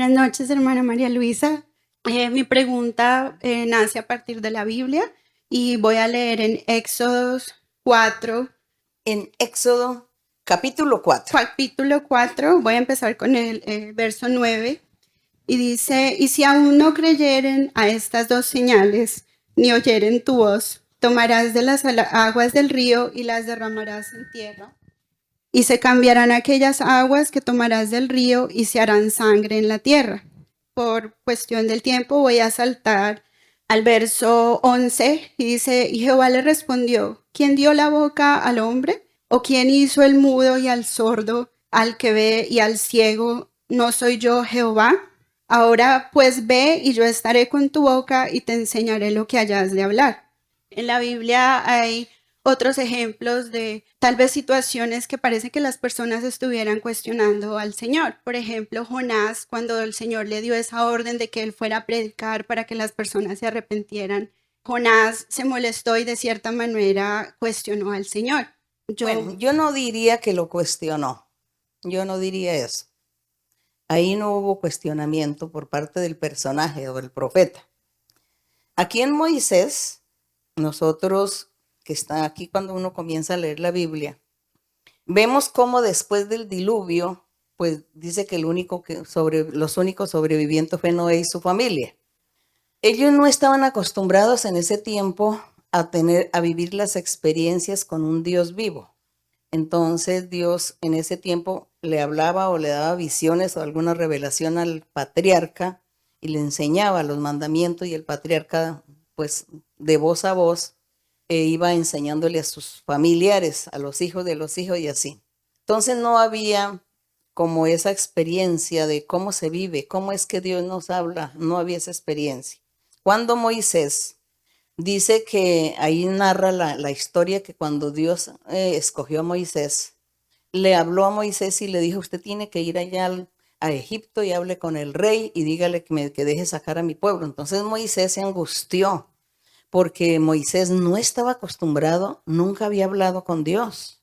Buenas noches, hermana María Luisa. Mi pregunta nace a partir de la Biblia y voy a leer en Éxodos 4, En Éxodo capítulo 4. capítulo 4. Voy a empezar con el verso 9 y dice, y si aún no creyeren a estas dos señales, ni oyeren tu voz, tomarás de las aguas del río y las derramarás en tierra. Y se cambiarán aquellas aguas que tomarás del río y se harán sangre en la tierra. Por cuestión del tiempo voy a saltar al verso 11 y dice, y Jehová le respondió, ¿quién dio la boca al hombre? ¿O quién hizo el mudo y al sordo, al que ve y al ciego? ¿No soy yo Jehová? Ahora pues ve y yo estaré con tu boca y te enseñaré lo que hayas de hablar. En la Biblia hay otros ejemplos de tal vez situaciones que parece que las personas estuvieran cuestionando al Señor. Por ejemplo, Jonás, cuando el Señor le dio esa orden de que él fuera a predicar para que las personas se arrepintieran, Jonás se molestó y de cierta manera cuestionó al Señor. Bueno, yo no diría que lo cuestionó. Yo no diría eso. Ahí no hubo cuestionamiento por parte del personaje o del profeta. Aquí en Moisés, nosotros que está aquí cuando uno comienza a leer la Biblia, vemos cómo después del diluvio, pues dice que los únicos sobrevivientes fue Noé y su familia. Ellos no estaban acostumbrados en ese tiempo a vivir las experiencias con un Dios vivo. Entonces Dios en ese tiempo le hablaba o le daba visiones o alguna revelación al patriarca y le enseñaba los mandamientos, y el patriarca pues de voz a voz iba enseñándole a sus familiares, a los hijos de los hijos y así. Entonces no había como esa experiencia de cómo se vive, cómo es que Dios nos habla, no había esa experiencia. Cuando Moisés dice que ahí narra la historia que cuando Dios escogió a Moisés, le habló a Moisés y le dijo, usted tiene que ir allá a Egipto y hable con el rey y dígale que deje sacar a mi pueblo. Entonces Moisés se angustió porque Moisés no estaba acostumbrado, nunca había hablado con Dios.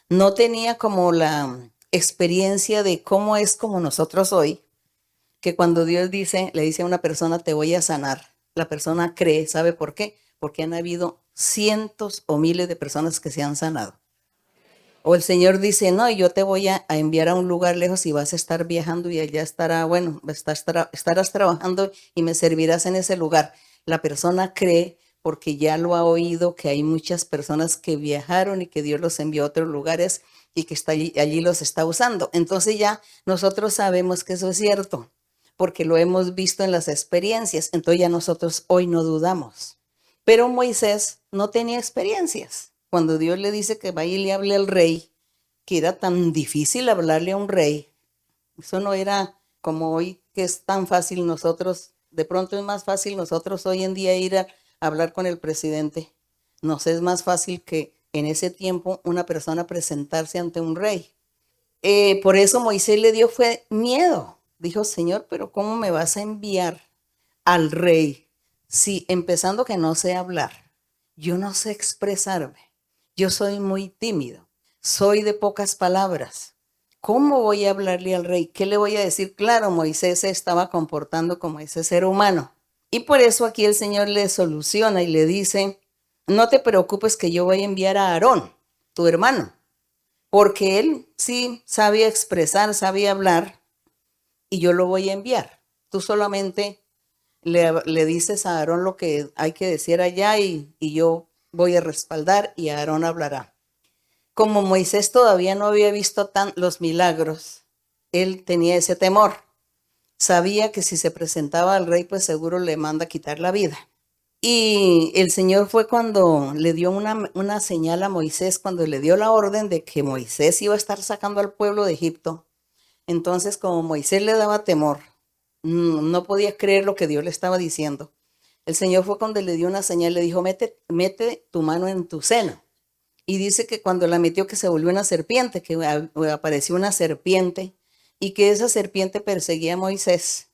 No tenía como la experiencia de cómo es como nosotros hoy, que cuando Dios le dice a una persona, te voy a sanar, la persona cree. ¿Sabe por qué? Porque han habido cientos o miles de personas que se han sanado. O el Señor dice, no, yo te voy a enviar a un lugar lejos y vas a estar viajando y allá estarás trabajando y me servirás en ese lugar. La persona cree porque ya lo ha oído, que hay muchas personas que viajaron y que Dios los envió a otros lugares y que allí los está usando. Entonces ya nosotros sabemos que eso es cierto, porque lo hemos visto en las experiencias. Entonces ya nosotros hoy no dudamos. Pero Moisés no tenía experiencias. Cuando Dios le dice que vaya y le hable al rey, que era tan difícil hablarle a un rey, eso no era como hoy, que es tan fácil nosotros, de pronto es más fácil nosotros hoy en día ir a hablar con el presidente. Nos es más fácil que en ese tiempo una persona presentarse ante un rey. Por eso Moisés le dio fue miedo. Dijo, Señor, pero ¿cómo me vas a enviar al rey? Sí, empezando que no sé hablar, yo no sé expresarme, yo soy muy tímido, soy de pocas palabras. ¿Cómo voy a hablarle al rey? ¿Qué le voy a decir? Claro, Moisés se estaba comportando como ese ser humano. Y por eso aquí el Señor le soluciona y le dice, no te preocupes que yo voy a enviar a Aarón, tu hermano, porque él sí sabía expresar, sabía hablar, y yo lo voy a enviar. Tú solamente le dices a Aarón lo que hay que decir allá y yo voy a respaldar y Aarón hablará. Como Moisés todavía no había visto los milagros, él tenía ese temor. Sabía que si se presentaba al rey, pues seguro le manda a quitar la vida. Y el Señor fue cuando le dio una señal a Moisés, cuando le dio la orden de que Moisés iba a estar sacando al pueblo de Egipto. Entonces, como Moisés le daba temor, no podía creer lo que Dios le estaba diciendo. El Señor fue cuando le dio una señal, le dijo, mete tu mano en tu seno. Y dice que cuando la metió que se volvió una serpiente, que apareció una serpiente y que esa serpiente perseguía a Moisés.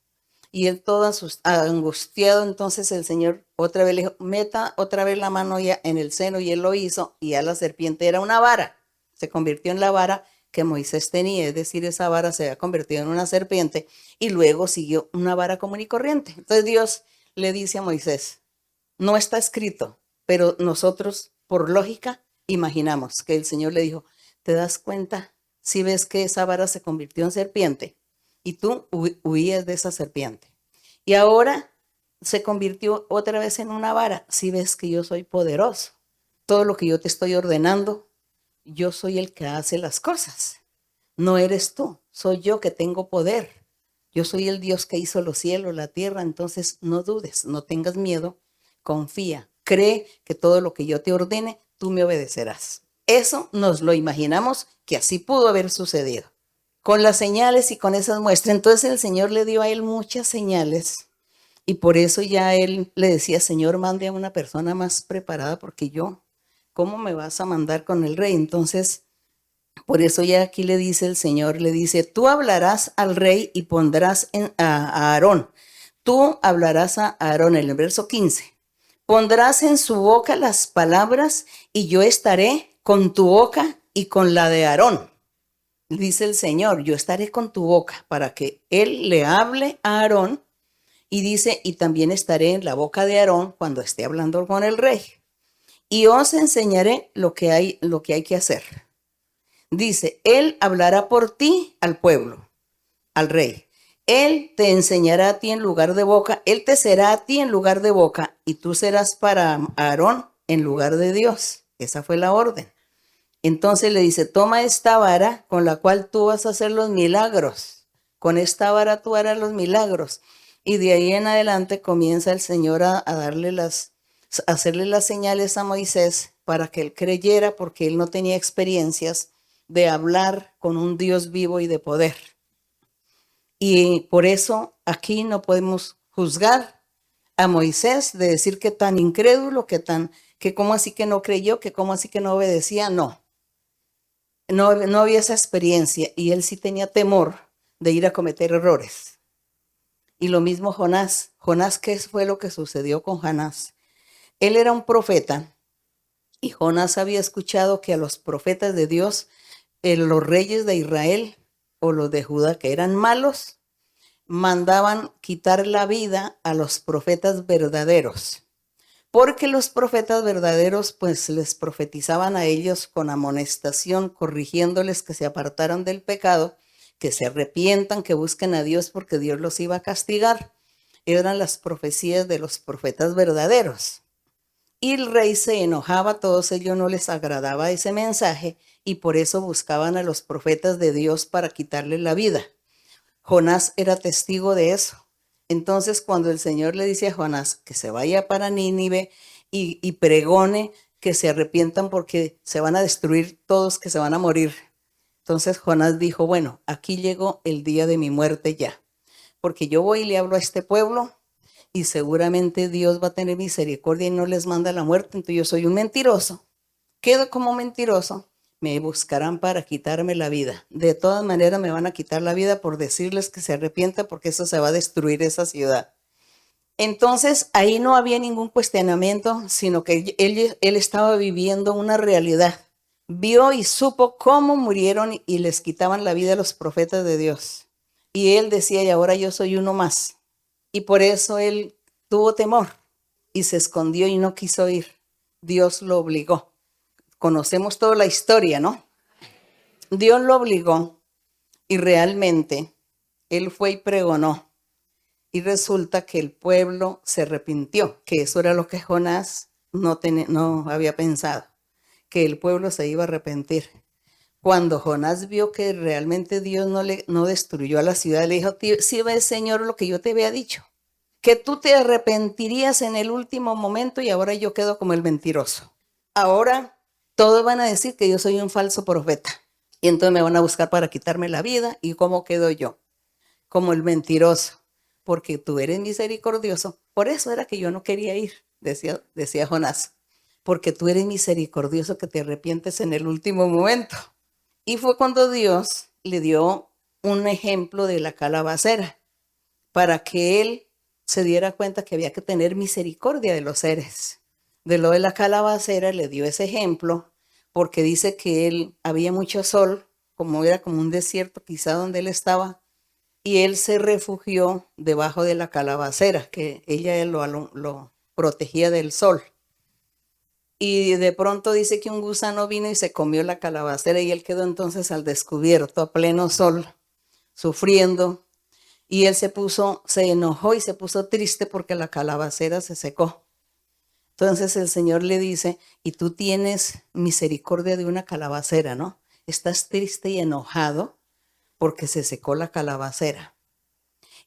Y él todo angustiado, entonces el Señor otra vez le dijo, meta otra vez la mano ya en el seno, y él lo hizo, y ya la serpiente era una vara, se convirtió en la vara que Moisés tenía, es decir, esa vara se había convertido en una serpiente y luego siguió una vara común y corriente. Entonces Dios le dice a Moisés, no está escrito, pero nosotros por lógica imaginamos que el Señor le dijo, ¿te das cuenta si ves que esa vara se convirtió en serpiente y tú huías de esa serpiente? Y ahora se convirtió otra vez en una vara, si ves que yo soy poderoso. Todo lo que yo te estoy ordenando, yo soy el que hace las cosas. No eres tú, soy yo que tengo poder. Yo soy el Dios que hizo los cielos, la tierra, entonces no dudes, no tengas miedo, confía, cree que todo lo que yo te ordene, tú me obedecerás. Eso nos lo imaginamos que así pudo haber sucedido. Con las señales y con esas muestras, entonces el Señor le dio a él muchas señales y por eso ya él le decía, Señor, mande a una persona más preparada porque yo, ¿cómo me vas a mandar con el rey? Entonces, por eso ya aquí le dice el Señor, le dice, tú hablarás al rey y pondrás a Aarón. Tú hablarás a Aarón, en el verso 15. Pondrás en su boca las palabras y yo estaré con tu boca y con la de Aarón. Dice el Señor, yo estaré con tu boca para que él le hable a Aarón. Y dice, y también estaré en la boca de Aarón cuando esté hablando con el rey. Y os enseñaré lo que hay que hacer. Dice, él hablará por ti al pueblo, al rey. Él te enseñará a ti en lugar de boca, él te será a ti en lugar de boca, y tú serás para Aarón en lugar de Dios. Esa fue la orden. Entonces le dice, toma esta vara con la cual tú vas a hacer los milagros. Con esta vara tú harás los milagros. Y de ahí en adelante comienza el Señor a hacerle las señales a Moisés para que él creyera, porque él no tenía experiencias de hablar con un Dios vivo y de poder. Y por eso aquí no podemos juzgar a Moisés de decir que tan incrédulo, que cómo así que no creyó, que cómo así que no obedecía. No había esa experiencia y él sí tenía temor de ir a cometer errores. Y lo mismo Jonás. Jonás, ¿qué fue lo que sucedió con Jonás? Él era un profeta y Jonás había escuchado que a los profetas de Dios, los reyes de Israel o los de Judá, que eran malos, mandaban quitar la vida a los profetas verdaderos. Porque los profetas verdaderos pues les profetizaban a ellos con amonestación, corrigiéndoles que se apartaran del pecado, que se arrepientan, que busquen a Dios porque Dios los iba a castigar. Eran las profecías de los profetas verdaderos. Y el rey se enojaba, a todos ellos no les agradaba ese mensaje y por eso buscaban a los profetas de Dios para quitarles la vida. Jonás era testigo de eso. Entonces, cuando el Señor le dice a Jonás que se vaya para Nínive y pregone que se arrepientan porque se van a destruir todos, que se van a morir. Entonces Jonás dijo, bueno, aquí llegó el día de mi muerte ya, porque yo voy y le hablo a este pueblo y seguramente Dios va a tener misericordia y no les manda la muerte, entonces yo soy un mentiroso. Quedo como mentiroso, me buscarán para quitarme la vida. De todas maneras me van a quitar la vida por decirles que se arrepientan porque eso se va a destruir esa ciudad. Entonces ahí no había ningún cuestionamiento, sino que él estaba viviendo una realidad. Vio y supo cómo murieron y les quitaban la vida a los profetas de Dios. Y él decía, y ahora yo soy uno más. Y por eso él tuvo temor y se escondió y no quiso ir. Dios lo obligó. Conocemos toda la historia, ¿no? Dios lo obligó y realmente él fue y pregonó. Y resulta que el pueblo se arrepintió, que eso era lo que Jonás no había pensado, que el pueblo se iba a arrepentir. Cuando Jonás vio que realmente Dios no destruyó a la ciudad, le dijo, sí ves, Señor, lo que yo te había dicho, que tú te arrepentirías en el último momento y ahora yo quedo como el mentiroso. Ahora todos van a decir que yo soy un falso profeta y entonces me van a buscar para quitarme la vida. ¿Y cómo quedo yo? Como el mentiroso, porque tú eres misericordioso. Por eso era que yo no quería ir, decía Jonás, porque tú eres misericordioso que te arrepientes en el último momento. Y fue cuando Dios le dio un ejemplo de la calabacera para que él se diera cuenta que había que tener misericordia de los seres. De lo de la calabacera le dio ese ejemplo porque dice que había mucho sol como era como un desierto quizá donde él estaba, y él se refugió debajo de la calabacera, que ella lo protegía del sol. Y de pronto dice que un gusano vino y se comió la calabacera y él quedó entonces al descubierto, a pleno sol, sufriendo. Y él se enojó y se puso triste porque la calabacera se secó. Entonces el Señor le dice, y tú tienes misericordia de una calabacera, ¿no? Estás triste y enojado porque se secó la calabacera.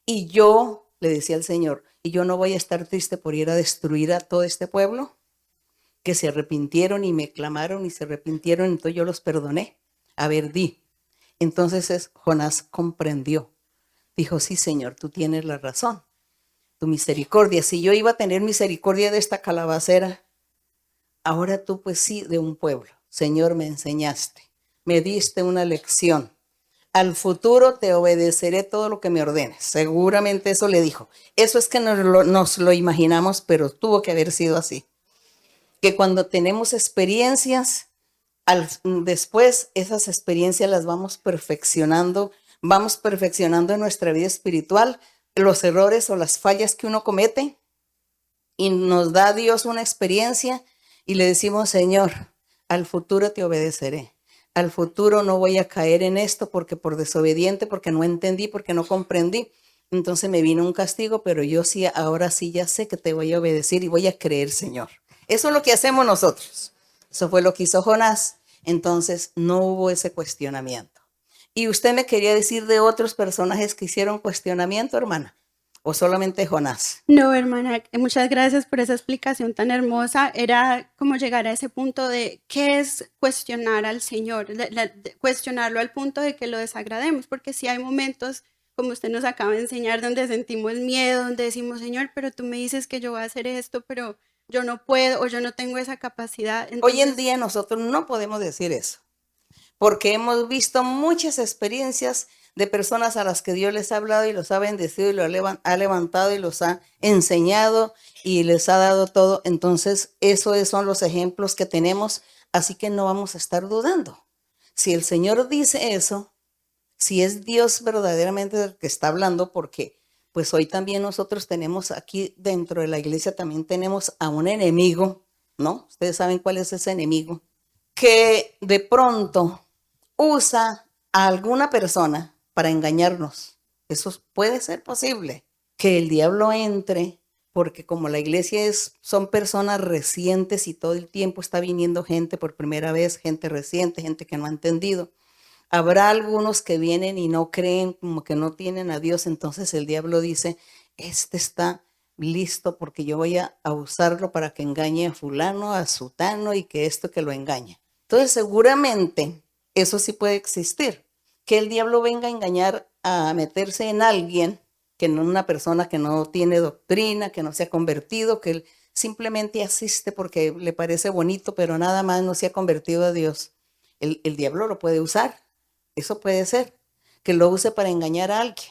Y yo, le decía el Señor, y yo no voy a estar triste por ir a destruir a todo este pueblo, que se arrepintieron y me clamaron y se arrepintieron, entonces yo los perdoné. A ver, di. Entonces Jonás comprendió. Dijo, sí, Señor, tú tienes la razón. Tu misericordia, si yo iba a tener misericordia de esta calabacera, ahora tú pues sí de un pueblo. Señor, me enseñaste, me diste una lección. Al futuro te obedeceré todo lo que me ordenes. Seguramente eso le dijo. Eso es que nos lo imaginamos, pero tuvo que haber sido así. Que cuando tenemos experiencias, después esas experiencias las vamos perfeccionando en nuestra vida espiritual, los errores o las fallas que uno comete, y nos da Dios una experiencia y le decimos, Señor, al futuro te obedeceré. Al futuro no voy a caer en esto porque por desobediente, porque no entendí, porque no comprendí. Entonces me vino un castigo, pero yo sí, ahora sí ya sé que te voy a obedecer y voy a creer, Señor. Eso es lo que hacemos nosotros. Eso fue lo que hizo Jonás. Entonces no hubo ese cuestionamiento. ¿Y usted me quería decir de otros personajes que hicieron cuestionamiento, hermana? ¿O solamente Jonás? No, hermana, muchas gracias por esa explicación tan hermosa. Era como llegar a ese punto de qué es cuestionar al Señor, cuestionarlo al punto de que lo desagrademos, porque si hay momentos, como usted nos acaba de enseñar, donde sentimos miedo, donde decimos, Señor, pero tú me dices que yo voy a hacer esto, pero yo no puedo o yo no tengo esa capacidad. Hoy en Entonces, día nosotros no podemos decir eso, porque hemos visto muchas experiencias de personas a las que Dios les ha hablado y los ha bendecido y los ha levantado y los ha enseñado y les ha dado todo. Entonces, esos son los ejemplos que tenemos, así que no vamos a estar dudando. Si el Señor dice eso, si es Dios verdaderamente el que está hablando, porque pues hoy también nosotros tenemos aquí dentro de la iglesia, también tenemos a un enemigo, ¿no? Ustedes saben cuál es ese enemigo, que de pronto usa a alguna persona para engañarnos. Eso puede ser posible, que el diablo entre, porque como la iglesia son personas recientes y todo el tiempo está viniendo gente por primera vez, gente reciente, gente que no ha entendido. Habrá algunos que vienen y no creen, como que no tienen a Dios, entonces el diablo dice, este está listo porque yo voy a usarlo para que engañe a fulano, a sutano y que esto que lo engañe. Entonces seguramente eso sí puede existir, que el diablo venga a engañar, a meterse en alguien, que no una persona que no tiene doctrina, que no se ha convertido, que él simplemente asiste porque le parece bonito, pero nada más no se ha convertido a Dios. El diablo lo puede usar. Eso puede ser, que lo use para engañar a alguien.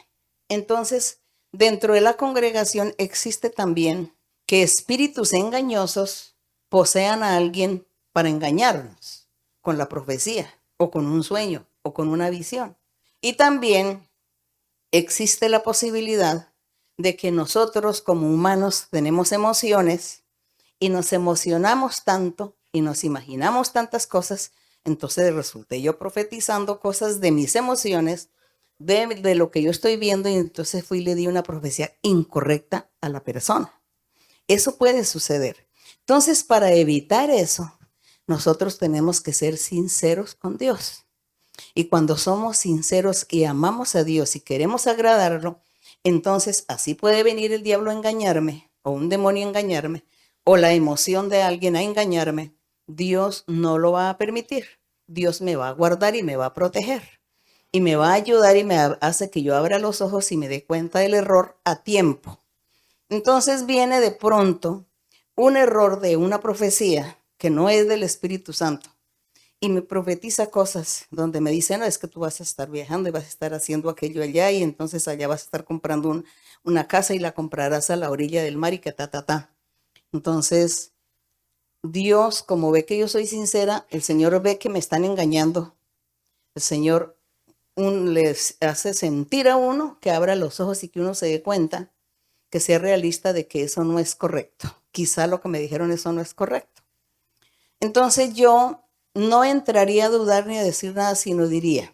Entonces, dentro de la congregación existe también que espíritus engañosos posean a alguien para engañarnos con la profecía o con un sueño o con una visión. Y también existe la posibilidad de que nosotros como humanos tenemos emociones y nos emocionamos tanto y nos imaginamos tantas cosas. Entonces resulté yo profetizando cosas de mis emociones, de lo que yo estoy viendo, y entonces fui y le di una profecía incorrecta a la persona. Eso puede suceder. Entonces, para evitar eso, nosotros tenemos que ser sinceros con Dios. Y cuando somos sinceros y amamos a Dios y queremos agradarlo, entonces así puede venir el diablo a engañarme, o un demonio a engañarme, o la emoción de alguien a engañarme. Dios no lo va a permitir. Dios me va a guardar y me va a proteger. Y me va a ayudar y me hace que yo abra los ojos y me dé cuenta del error a tiempo. Entonces viene de pronto un error de una profecía que no es del Espíritu Santo. Y me profetiza cosas donde me dice, no, es que tú vas a estar viajando y vas a estar haciendo aquello allá y entonces allá vas a estar comprando una casa y la comprarás a la orilla del mar y que ta. Entonces, Dios, como ve que yo soy sincera, el Señor ve que me están engañando. el Señor les hace sentir a uno, que abra los ojos y que uno se dé cuenta, que sea realista de que eso no es correcto. Quizá lo que me dijeron eso no es correcto. Entonces yo no entraría a dudar ni a decir nada, sino diría,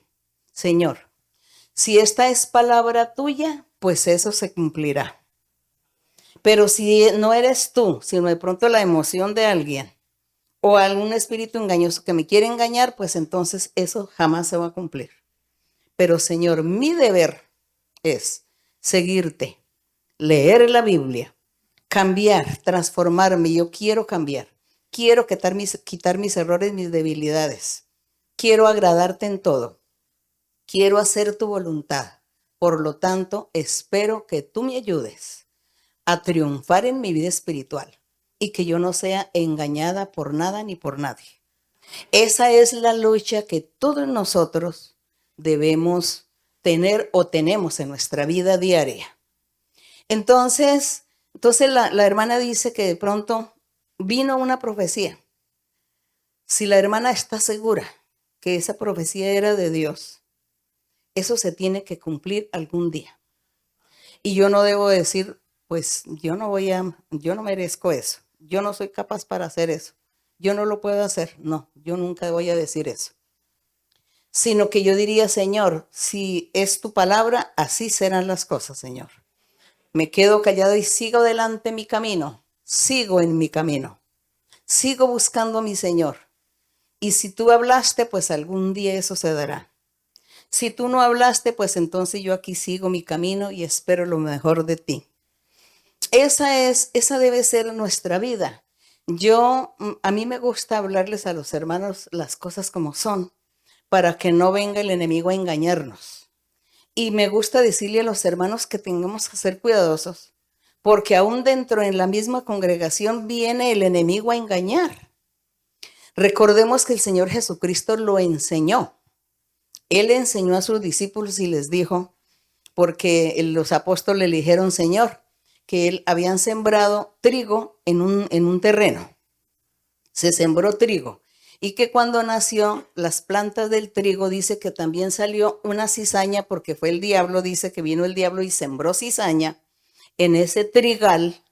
Señor, si esta es palabra tuya, pues eso se cumplirá. Pero si no eres tú, sino de pronto la emoción de alguien o algún espíritu engañoso que me quiere engañar, pues entonces eso jamás se va a cumplir. Pero Señor, mi deber es seguirte, leer la Biblia, cambiar, transformarme. Yo quiero cambiar. Quiero quitar mis errores, mis debilidades. Quiero agradarte en todo. Quiero hacer tu voluntad. Por lo tanto, espero que tú me ayudes a triunfar en mi vida espiritual y que yo no sea engañada por nada ni por nadie. Esa es la lucha que todos nosotros debemos tener o tenemos en nuestra vida diaria. Entonces la hermana dice que de pronto vino una profecía. Si la hermana está segura que esa profecía era de Dios, eso se tiene que cumplir algún día. Y yo no debo decir, pues yo no merezco eso. Yo no soy capaz para hacer eso. Yo no lo puedo hacer. No, yo nunca voy a decir eso. Sino que yo diría, Señor, si es tu palabra, así serán las cosas, Señor. Me quedo callado y sigo adelante mi camino. Sigo en mi camino. Sigo buscando a mi Señor. Y si tú hablaste, pues algún día eso se dará. Si tú no hablaste, pues entonces yo aquí sigo mi camino y espero lo mejor de ti. Esa debe ser nuestra vida. A mí me gusta hablarles a los hermanos las cosas como son, para que no venga el enemigo a engañarnos. Y me gusta decirle a los hermanos que tengamos que ser cuidadosos, porque aún dentro en la misma congregación viene el enemigo a engañar. Recordemos que el Señor Jesucristo lo enseñó. Él enseñó a sus discípulos y les dijo, porque los apóstoles le dijeron, Señor, que habían sembrado trigo en un terreno. Se sembró trigo. Y que cuando nació las plantas del trigo, dice que también salió una cizaña, porque fue el diablo, dice que vino el diablo y sembró cizaña en ese trigal,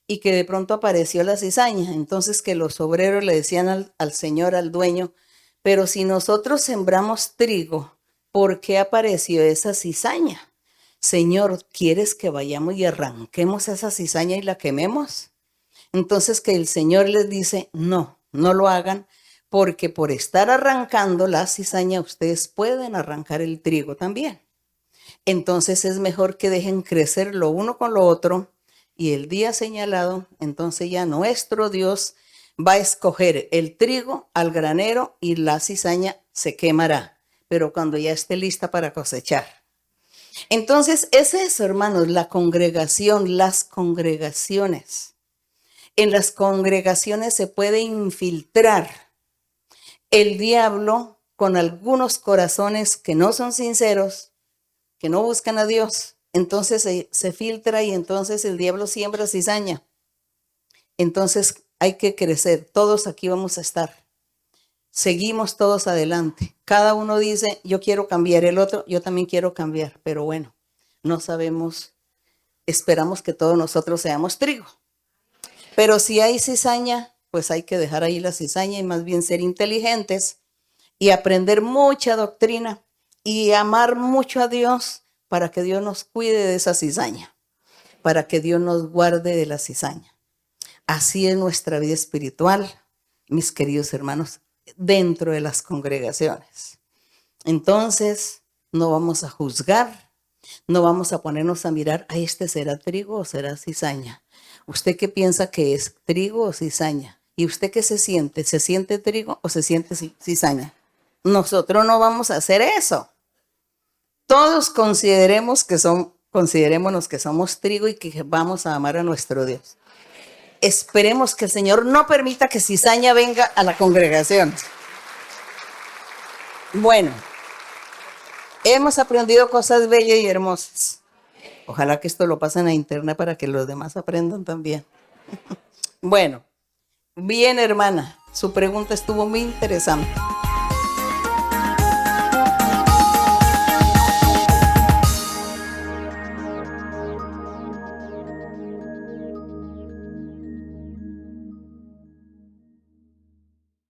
y que de pronto apareció la cizaña. Entonces que los obreros le decían al señor, al dueño, pero si nosotros sembramos trigo, ¿por qué apareció esa cizaña? Señor, ¿quieres que vayamos y arranquemos esa cizaña y la quememos? Entonces que el Señor les dice, no lo hagan, porque por estar arrancando la cizaña, ustedes pueden arrancar el trigo también. Entonces es mejor que dejen crecer lo uno con lo otro, y el día señalado, entonces ya nuestro Dios va a escoger el trigo al granero y la cizaña se quemará, pero cuando ya esté lista para cosechar. Entonces es eso, hermanos, la congregación, las congregaciones. En las congregaciones se puede infiltrar el diablo con algunos corazones que no son sinceros, que no buscan a Dios. Entonces se filtra y entonces el diablo siembra cizaña. Entonces hay que crecer. Todos aquí vamos a estar. Seguimos todos adelante. Cada uno dice, yo quiero cambiar. El otro, yo también quiero cambiar. Pero bueno, no sabemos. Esperamos que todos nosotros seamos trigo. Pero si hay cizaña, pues hay que dejar ahí la cizaña y más bien ser inteligentes y aprender mucha doctrina y amar mucho a Dios para que Dios nos cuide de esa cizaña, para que Dios nos guarde de la cizaña. Así es nuestra vida espiritual, mis queridos hermanos, dentro de las congregaciones. Entonces, no vamos a juzgar, no vamos a ponernos a mirar, ¿a este será trigo o será cizaña? ¿Usted qué piensa que es, trigo o cizaña? ¿Y usted qué se siente? ¿Se siente trigo o se siente cizaña? Nosotros no vamos a hacer eso. Todos considerémonos que somos trigo y que vamos a amar a nuestro Dios. Esperemos que el Señor no permita que cizaña venga a la congregación. Bueno, hemos aprendido cosas bellas y hermosas. Ojalá que esto lo pasen a internet para que los demás aprendan también. Bueno, bien, hermana, su pregunta estuvo muy interesante.